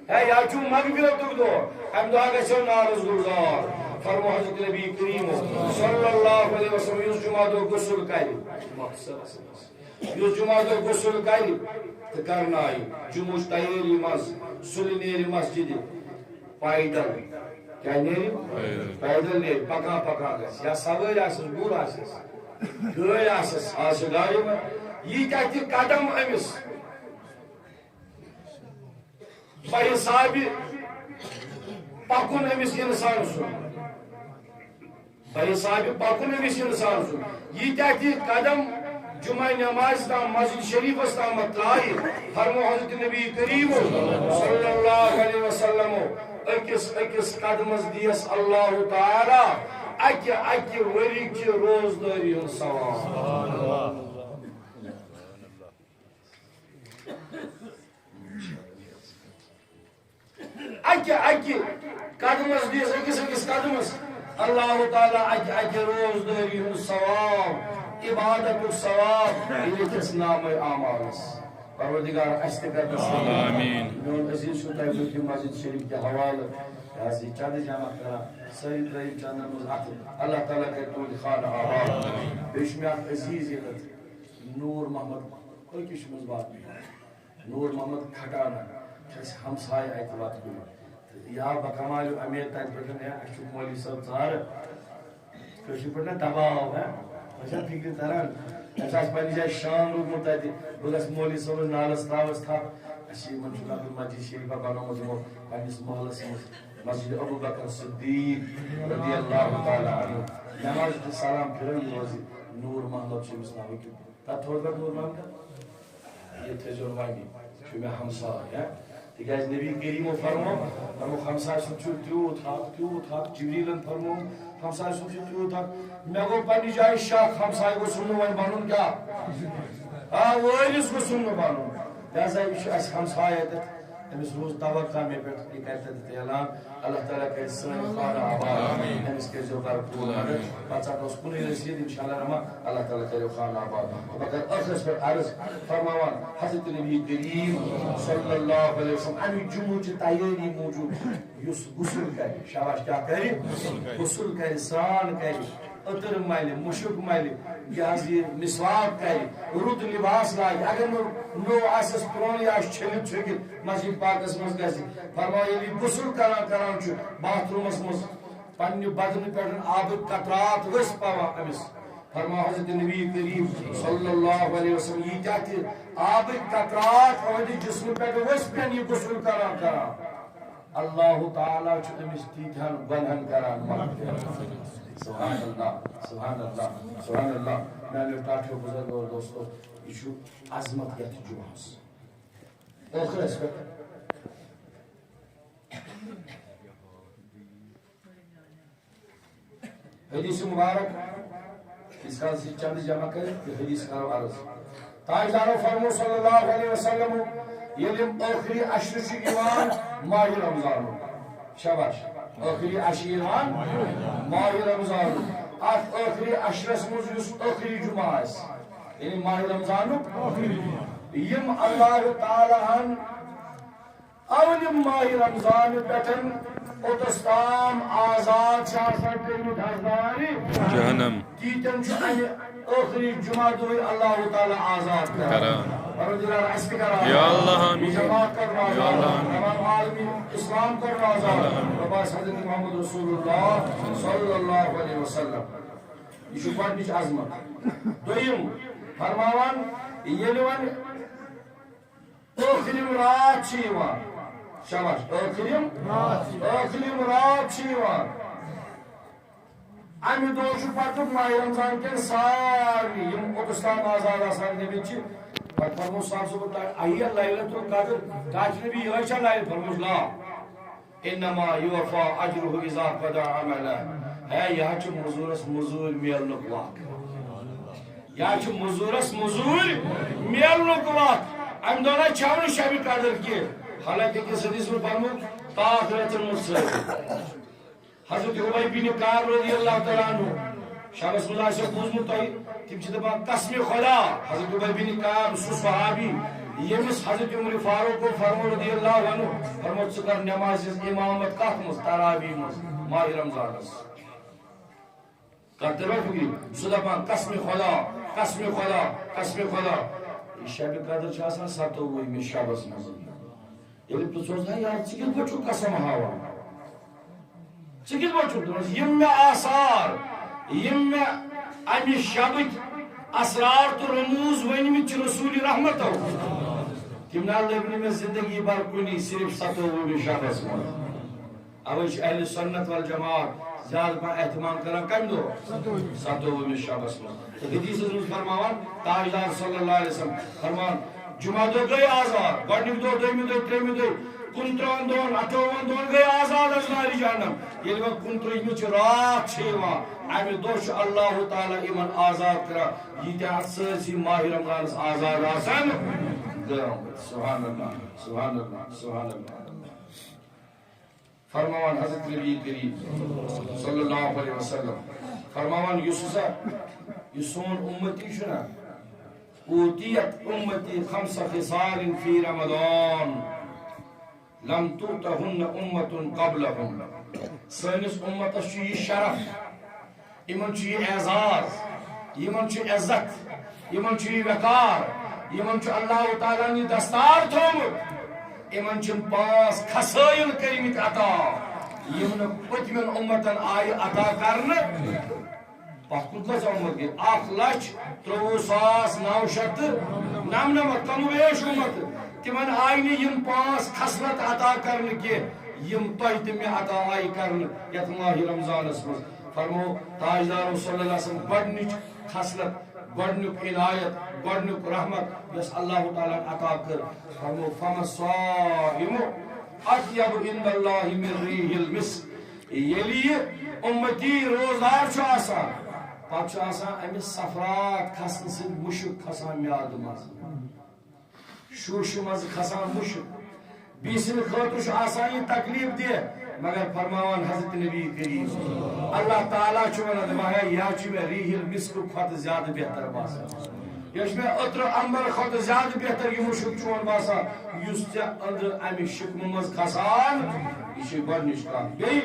ہے یا چھُ مغفرتُک دۄہ امہِ دۄہ گژھو نارس گُزار فرمو حضرت نبی کریٖمو صلی اللہ علیہ وسلم یُس جمعہ دۄہ غسل کرِ یس جمعہ دہ غسل کر تو کرنائی جمعہ تیاری مز سل نیری مسجد پیدل کیا نیری پیدل نیری پکان پکان گھس یا سواری آسس بور آسس گاڑی آسس آس گاڑی میں یہ تہ قدم امس بحساب پکن امس انسان سن بحساب پکن امس انسان سن یہ تہ قدم جمعہ نماز تام مسجد شریف تام ترائی فرمو حضرت نبی کریم صلی اللہ علیہ وسلم اکس قدمس دیس اللہ تعالی اکہ وری کی روزداری ہن ثواب اکہ قدمس دیس اکس قدمس اللہ تعالی اکہ روزداری ہن ثواب عبادت الثواب الکس نام اعمالس پروردگار اس تہ کر آمین میون عزیز چھو تہ کی مسجد شریف کے حوالہ حاضر چند جمع کرا سری ترین چند مز اللہ تعالی کے تو خانہ آباد بیش میں عزیز یہ نور محمد کوئی کش مز بات نہیں نور محمد کھٹانا کس ہمسائے ایت وقت کو یا بکمال امیر تک پٹن ہے اشو مولی صاحب زار کشی پٹن دباؤ ہے اچھا فکر تران اچھا پنی جائے شان روزمت ہے بس مولی صاحب نالس تراوس تھا اسی منشور عبد المجید شریفہ بنومت مو پنس محلس مسجد ابو بکر صدیق رضی اللہ تعالی عنہ نماز کے سلام پھرن روزی نور محمد شمس نامی کی تا تھوڑا نور محمد یہ تھے جرمانی جو میں ہمسا ہے کہ نبی کریم فرمو ہمسا سچو تیوت حق جبریلن فرمو ہمسا سچو تیوت حق میں گو پنی جائے شاک ہمسا کو سنو وائن بانون کیا وائلس کو سنو بانون لہذا اس ہمسا ہے امس روز توقع میں پہ یہ کہتے تھے اعلان اللہ تعالیٰ کے سن خانہ آباد امس کے جو بھرپور مدد بچہ کو سکونی رسید انشاءاللہ رحمہ اللہ تعالیٰ کے خانہ آباد مگر اخرس پر عرض فرماوان حضرت نبی کریم صلی اللہ علیہ وسلم امی جمعہ چی تیاری موجود یس غسل کری شاباش کیا کری غسل کری سران کری اتر مالی مشک مالی یہ مسواک کری رود لباس لائی اگر نو آسس پرونی آس چھلت چھکت مسجد پاکس مز گسی فرمایا یہ غسل کران چھو باتھ رومس مز پنی بدن پیٹن آب قطرات وس پاوا امس فرما حضرت نبی کریم صلی اللہ علیہ وسلم یہ کہتے آب قطرات اور جسم پیٹن وس پین یہ غسل کران اللہ تعالی چھو امس تیتھان بلہن کران سبحان اللہ سبحان اللہ سبحان اللہ میں نے پاٹھو بزرگ اور دوستو یہ عظمت یت جمعہ آخر اس پر حدیث مبارک اس کا چند جمع کریں کہ حدیث کا عرض تاجدار فرمو صلی اللہ علیہ وسلم یلم آخری عشر چی ایوان ماہ رمضان شاباش آخری عشر ایوان ماہ رمضان آخری عشر اسموز یس آخری جمعہ اس یعنی ماہ رمضان یم اللہ تعالیٰ ہن اولم ماہ رمضان بیٹن اوتستان آزاد شاہ کرمت حضداری جہنم تیتن چھو آخری جمعہ دوئی اللہ تعالیٰ آزاد کران پروردگار اس پہ کران یا اللہ آمین جماعت کر یا رازان اللہ آمین تمام عالمی اسلام کر رازان رباس حضرت محمد رسول اللہ صلی اللہ علیہ وسلم یہ چھو پڑھنیچ عظمت دوئیم فرماوان یلوان آخریم رات چیوان شاباش آخریم رات چیوان امی دوشو پتک ماہ رمضان کے ساری یم اوتستان آزاد آسان نبی چی پت فرمو صاحب صبح آئیہ لیلت القدر تاج نبی یہ چا لیلت فرموز لا انما یوفا اجرہ اذا قضا عملہ ہے یہ چھ مزورس مزور میلنک واق یا چھ مزورس مزور میلنک واق ام دونا چاون شب قدر کی حالانکہ کس حدیث میں فرمو تاخرت المصر حضرت عبی بن کعب رضی اللہ تعالیٰ عنہ شامس اللہ سے بوزمو تائی تم چھ دبا قسم خدا حضرت عبی بن کعب سو صحابی یمس حضرت عمر فاروق کو فرمو رضی اللہ عنہ فرمو چکر نماز امامت کاتمس تراوی مز ماہ رمضان کرتے بھائی فکری سو دبا قسم خدا قسم خدا قسم خدا یہ شب قدر چھ آسان 27 شبس مز ییٚلہِ پرٛژھوس نا یار ژٕ کِتھ پٲٹھۍ چھُکھ قسم ہاوان ژٕ کِتھ پٲٹھۍ چھُکھ دوٚپمَس یِم مےٚ آثار یِم مےٚ اَمہِ شبٕکۍ اسرار تہٕ رموٗز ؤنۍمٕتۍ چھِ رسوٗلِ رحمتو تِم نہ لٔگۍ نہٕ مےٚ زندگی بھر کُنی صرف 27 شبس منٛز اوے چھِ اہل سنت والجماعت زیادٕ پہن احتمام کران کمہِ دۄہ 27 شبس منٛز تہٕ حدیثس منٛز فرماوان تاجدار صلی اللہ علیہ وسلم فرمان جمعہ دۄہ گٔے آزاد گۄڈنیُک دۄہ دوٚیمہِ دۄہ ترٛیٚیمہِ دۄہ 29 دۄہن 28 دۄہن گٔے آزاد از نارِ جہنم ییٚلہِ وۄنۍ 29مہِ رات چھِ یِوان امہِ دۄہ چھُ اللہ تعالیٰ یِمن آزاد کران ییٖتیاہ اتھ سٲرسٕے ماہِ رمضانس آزاد آسن گٔمٕتۍ سبحان اللہ سبحان اللہ سبحان اللہ فرماوان حضرت نبی کریم صلی اللہ علیہ وسلم فرماوان یُس ہسا یہِ سون اُمتی چھُ نا اوتیت امتی 5 خصال فی رمضان لم تؤتہن امت قبلہم سٲنِس اُمتس چھُ یہِ شرف یِمن چھُ یہِ اعزاز یِمن چھُ عزت یِمن چھُ یہِ وقار یِمن چھُ اللہ تعالیٰ یہِ دستار تھوٚومُت یِمن چھِم 5 خصٲیِل کٔرمٕتۍ عطا یِم نہٕ پٔتمٮ۪ن اُمتن آیہِ عطا کرنہٕ پتھ کُن کۭژاہ اُمت گٔے 1,23,999 کم ویش اُمت تِمن آیہِ نہٕ یِم 5 خصلت عطا کرنہٕ کینٛہہ یِم تۄہہِ تہِ مےٚ عطا آیہِ کرنہٕ یتھ ماہِ رمضانس منٛز فرمو تاجدارو صلی اللہ علیہ وسلم گۄڈنِچ خصلت گۄڈنیُک عنایت گۄڈنیُک رحمت یۄس اللہ تعالیٰ عطا کٔر فرمو فَمَصَائِمُ أَطْيَبُ عِنْدَ اللہِ مِنْ رِيحِ الْمِسْكِ ییٚلہِ یہِ اُمتی روزدار چھُ آسان پتہٕ چھُ آسان أمِس سفرات کھسنہٕ سۭتۍ مُشُک کھسان میادٕ منٛز شوشہِ منٛز کھسان مُشُک بیٚیہِ سٕنٛدِ خٲطرٕ چھُ آسان یہِ تکلیٖف دہ مگر فرماوان حضرت نبی کریم اللہ تعالیٰ چھُ ونان دپان یہِ حظ چھُ مےٚ ریٖحِ الْمِسکہٕ کھۄتہٕ زیادٕ بہتر باسان یہِ چھُ مےٚ عطرٕ عنبر کھۄتہٕ زیادٕ بہتر یہِ مُشُک چون باسان یُس ژےٚ أنٛدرٕ امہِ شِکمہٕ منٛز کھسان یہِ چھِ گۄڈنِچ کتھ بیٚیہِ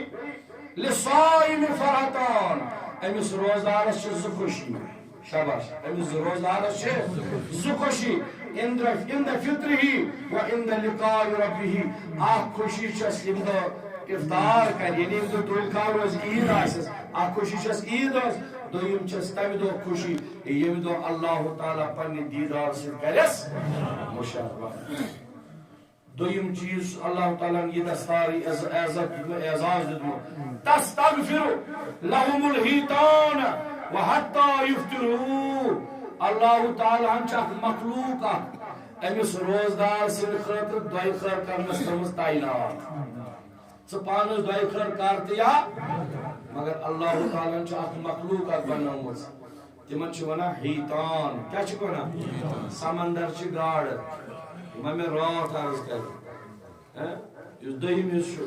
لِصائِمِ فرحتان أمِس روزدارس چھِ 2 خوشی شاباش أمِس روزدارس چھِ 2 خوشی عند فطرہ و عند لقاء ربہ اکھ خوشی چھس ییٚمہِ دۄہ افطار کرِ یعنی ییٚمہِ دۄہ دۄلہِ کاو روزِ عیٖد آسٮ۪س اکھ خوشی چھس عیٖد ہٕنٛز دوٚیِم چھس تمہِ دۄہ خوشی ییٚمہِ دۄہ اللہ تعالیٰ پننہِ دیٖدار سۭتۍ کرٮ۪س مُشرف دوٚیِم چیٖز اللہ تعالیٰ ہن یہِ دستاری عزت اعزاز دیُتمُت تستغفر لهم الحیطان وحتى یفطروا اللہ تعالیٰ ہن چھِ اکھ مخلوق اکھ أمِس روزدار سٕنٛدِ خٲطرٕ دۄیہِ خٲر کرنس تھٲومٕژ تعینات ژٕ پانس دۄیہِ خٲر کر تہٕ یا مگر اللہ تعالیٰ ہن چھِ اکھ مخلوق اکھ بنٲومٕژ تِمن چھِ ونان حیطان کیٛاہ چھِکھ ونان سمندر چھِ گاڈٕ یِمن مےٚ راتھ عرض کرِ یُس دوٚیِم حِصہٕ چھُ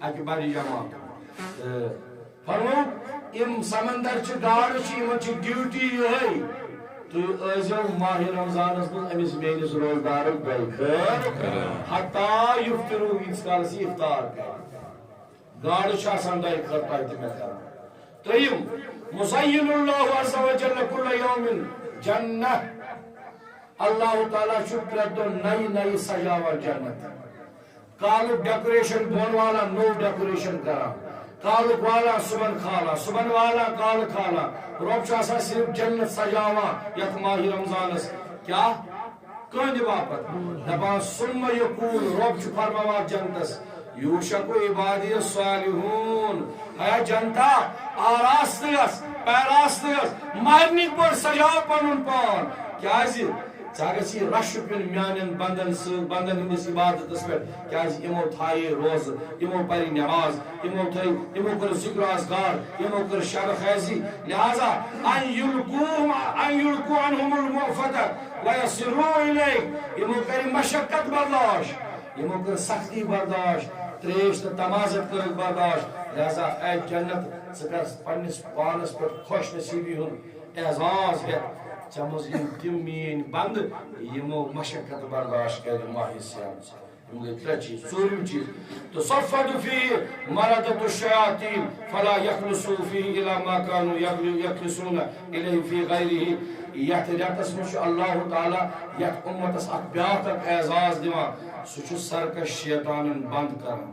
اکہِ بڑِ جماعت فرمو یِم سمندر چھِ گاڈٕ چھِ یِمن چھِ ڈیوٹی یِہے تُہۍ ٲسۍزیو ماہِ رمضانس منٛز أمِس میٲنِس روزدارس دۄیہِ خٲر حتیٰ یفطروا ییٖتِس کالس یہِ افطار کرِ گاڈٕ چھِ آسان دۄیہِ خٲر تۄہہِ تہِ مےٚ کران ترٛیٚیِم مُزین اللہ عز وجل کُلَ یومٍ جنہ اللہ تعالیٰ چھُ پرٛٮ۪تھ دۄہ نَیہِ نَیہِ سجاوان جنت کالُک ڈیکوریشن بۄن والان نوٚو ڈیکوریشن کران کالُک والان صُبحن کھالان صُبحن والان کالہٕ کھالان رۄب چھُ آسان صرف جنت سجاوان یتھ ماہِ رمضانس کیٛاہ کٕہٕنٛدِ باپتھ دپان ثُمَّ یقوٗل رۄب چھُ فرماوان جنتس یوٗشَکُ عبادی الصالحوٗن ہے جنتا آراستہٕ ٲس پیراستہٕ ٲس مہرنٕکۍ پٲٹھۍ سجاو پنُن پان کیٛازِ ژٕ گژھِ رش پیُن میانٮ۪ن بندن سۭتۍ بندن ہٕنٛدِس عبادتس پٮ۪ٹھ کیٛازِ یِمو تھایے روزٕ یِمو پرِ نٮ۪ماز یِمو کوٚر ذِکر اذکار یِمو کٔر شب خیزی لہذا ان یُلقوٗ عنہُم المعفدہ ویصروا الیک یِمو کرِ مشقت برداشت یِمو کٔر سختی برداشت تریش تہٕ تمازت کٔرٕکھ برداشت لہذا اے جنت ژٕ کر پننِس پانس پٮ۪ٹھ خۄش نصیٖبی ہُنٛد اعزاز ہٮ۪تھ ژےٚ منٛز یِم تِم میٲنۍ بنٛد یِمو مشقت برداشت کرِ ماہِ صیام ترٛےٚ چیٖز ژوٗرِم چیٖز تصفد فيه مردة الشياطين فلا يخلصوا فيه إلى ما كانوا يخلصون إليه في غيره یتھ رٮ۪تس منٛز چھُ اللہ تعالیٰ یتھ اُمتس اکھ بیٛاکھ اکھ اعزاز دِوان سُہ چھُ سرکش شیطانن بنٛد کران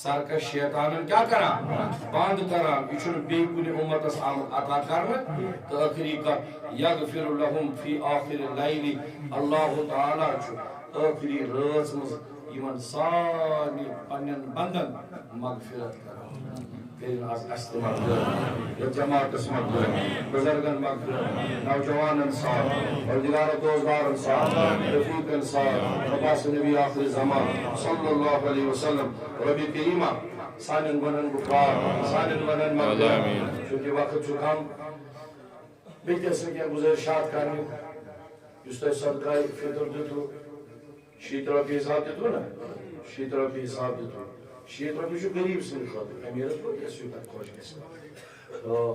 سرکش شیطانن کیٛاہ کران بنٛد کران یہِ چھُنہٕ بیٚیہِ کُنہِ اُمتس آمُت عطا کرنہٕ تہٕ ٲخری کتھ یغفر لهم فی آخر اللیل اللہ تعالیٰ چھُ ٲخری رٲژ منٛز یِمن سارنٕے پننٮ۪ن بندن مغفرت کران کٔرِن آز اَسہِ تہِ مغفرت یتھ جماعتس مغفرت بُزرگن مغفرت نوجوانن ساتھ پروردگار دوستدارن ساتھ رفیقن ساتھ عباس نبی آخر زمان صلی اللہ علیہ وسلم ربی کریمہ سانٮ۪ن ونن غفران سانٮ۪ن ونن مغفرت چونکہ وقت چھُ کم بیٚیہِ تہِ ٲسۍ مےٚ کینٛہہ گُزٲرِشات کرنہِ یُس تۄہہِ صدقہ فطر دیُتوٕ 60 رۄپیہِ حساب دیُتوٕ نا 60 رۄپیہِ حساب دیُتوٕ 60 رۄپیہِ چھُ غریٖب سٕنٛدِ خٲطرٕ امیٖرس کوٚت گژھِ یوٗتاہ خۄش گژھِ تہٕ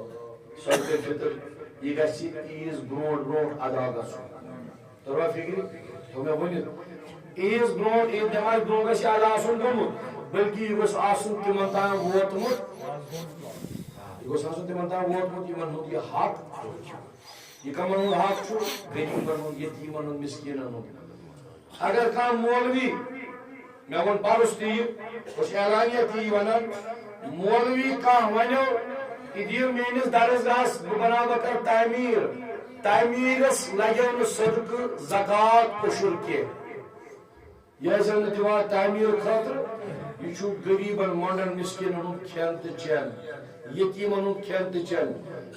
صدقہ فطر یہِ گژھِ عیٖز برونٛٹھ برونٛٹھ ادا گژھُن تروا فکرِ تھوٚو مےٚ ؤنِتھ عیٖز برونٛٹھ عیٖد نٮ۪مازِ برونٛٹھ گژھِ یہِ ادا آسُن گوٚمُت بٔلکہِ یہِ گوٚژھ آسُن تِمن تام ووتمُت یہِ گوٚژھ آسُن تِمن تام ووتمُت یِمن ہُنٛد یہِ حق یہ کمن ہُنٛد حق چھُ غریٖبن ہُنٛد یتیٖمن ہُنٛد مسکیٖنن ہُنٛد اگر کانٛہہ مولوی مےٚ ووٚن پرُس تہِ یہِ بہٕ اعلانیہ تہِ یی ونان مولوی کانٛہہ ونیو یہِ دِیِو میٲنِس درسگاہس بہٕ بناو بہٕ کرٕ تعمیٖر تعمیٖرس لگیو نہٕ صدقہٕ زکات عشر کینٛہہ یہِ ٲسۍ نہٕ دِوان تعمیٖر خٲطرٕ یہِ چھُ غریٖبن مۄنڈن مسکیٖنن ہُنٛد کھٮ۪ن تہٕ چٮ۪ن یتیٖمن ہُنٛد کھٮ۪ن تہٕ چٮ۪ن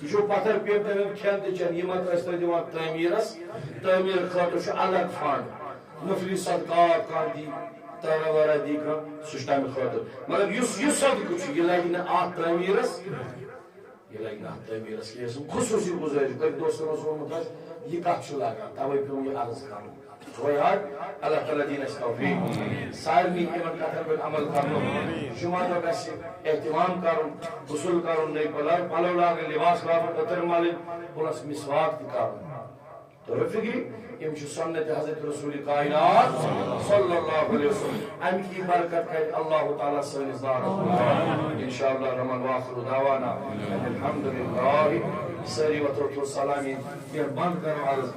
یہ چھُ پتھر پیٖنتن ہُنٛد کھٮ۪ن تہٕ چٮ۪ن یِم ٲسۍ تۄہہِ دِوان تعمیٖرس تعمیٖر خٲطرٕ چھُ الگ فنڈ نفلی صدقات کانٛہہ دی تارا وارا دی کانٛہہ سُہ چھُ تمہِ خٲطرٕ مگر یُس یہِ صدقہٕ چھُ یہِ لگہِ نہٕ اتھ تعمیٖرس یہِ لگہِ نہٕ اتھ تعمیٖرس کینٛہہ ٲسٕم خصوٗصی گُزٲرِش تۄہہِ دوستن اوس ووٚنمُت حظ یہِ کتھ چھُ لگان توے پیوٚو یہِ عرض کرُن گوٚو یاد اللہ تعالیٰ دِیِن اَسہِ توفیٖق سارنٕے یِمن کتھن پٮ۪ٹھ عمل کرنُک جُمعہ دۄہ گژھِ احتمام کرُن غسل کرُن نٔے پلو لاگٕنۍ لباس لاگُن عطر ملٕنۍ پلس مسواک تہِ کرُن تۄہہِ فکرِ یِم چھِ سنت حضرت رسول کائنات صلی اللہ علیہ وسلم امہِ کی برکت کرِ اللہ تعالیٰ سٲنِس دارس انشاءاللہ رحمن واخر دعوانا الحمدللہ سٲری وتھو تھوٚد سلامی کینٛہہ بنٛد کرو عرض